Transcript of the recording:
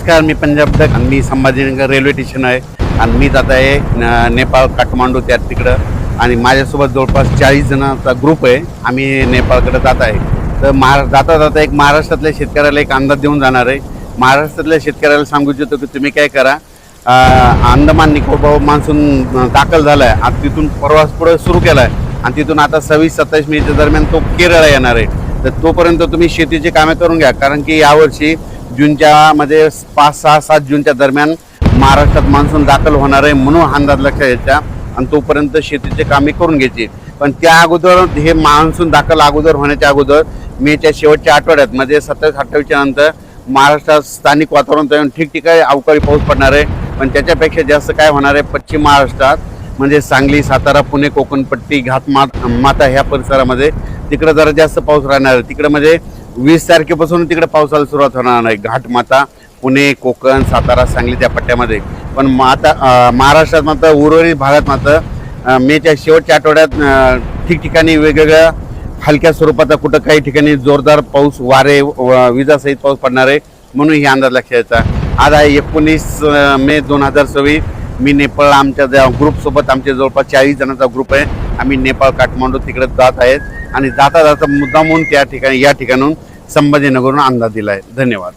नमस्कार, मी पंजाब डक आणि मी Sambhajinagar railway station आहे आणि मी जात आहे नेपाळ काठमांडू त्या तिकडं आणि माझ्यासोबत जवळपास 40 जणांचा ग्रुप आहे. आम्ही नेपाळकडे जात आहे. तर जाता जाता एक महाराष्ट्रातल्या शेतकऱ्याला एक अंदाज देऊन जाणार आहे. महाराष्ट्रातल्या शेतकऱ्याला सांगू इच्छितो की तुम्ही काय करा, अंदमान निकोबार मान्सून दाखल झाला आहे. आता तिथून प्रवास पुढे सुरू केला आहे आणि तिथून आता 26-27 मेच्या दरम्यान तो केरळला येणार आहे. तर तोपर्यंत तुम्ही शेतीची कामे करून घ्या, कारण की यावर्षी जूनच्या मध्ये 5-6-7 जूनच्या दरम्यान महाराष्ट्रात मान्सून दाखल होणार आहे, म्हणून अंदाज लक्षात घ्यायचा आणि तोपर्यंत शेतीचे कामे करून घ्यायची. पण त्या अगोदर हे मान्सून दाखल अगोदर होण्याच्या अगोदर मेच्या शेवटच्या आठवड्यात म्हणजे 27-28च्या नंतर महाराष्ट्रात स्थानिक वातावरण ठिकठिकाणी अवकाळी पाऊस पडणार आहे. पण त्याच्यापेक्षा जास्त काय होणार आहे, पश्चिम महाराष्ट्रात म्हणजे सांगली, सातारा, पुणे, कोकणपट्टी, घाटमाता ह्या परिसरामध्ये तिकडे जरा जास्त पाऊस राहणार आहे. तिकडे म्हणजे 20 तारखेपासून तिकडे पावसाला सुरुवात होणार नाही. घाटमाता, पुणे, कोकण, सातारा, सांगली त्या पट्ट्यामध्ये. पण आता महाराष्ट्रात मात्र उर्वरित भागात मात्र मेच्या शेवटच्या आठवड्यात ठिकठिकाणी वेगवेगळ्या हलक्या स्वरूपाचा, कुठं काही ठिकाणी जोरदार पाऊस, वारे, विजासहित पाऊस पडणार आहे, म्हणून ही अंदाज लक्षात घ्यायचा. आज आहे 19 मे 2026. मी नेपाळ आमच्या ग्रुपसोबत आमच्या जवळपास 40 जणांचा ग्रुप आहे. आम्ही नेपाळ काठमांडू तिकडे जात आहेत आणि जाता जाता मुद्दामून त्या ठिकाणी या ठिकाणून संभाजीनगरहून अंदाज दिला आहे. धन्यवाद.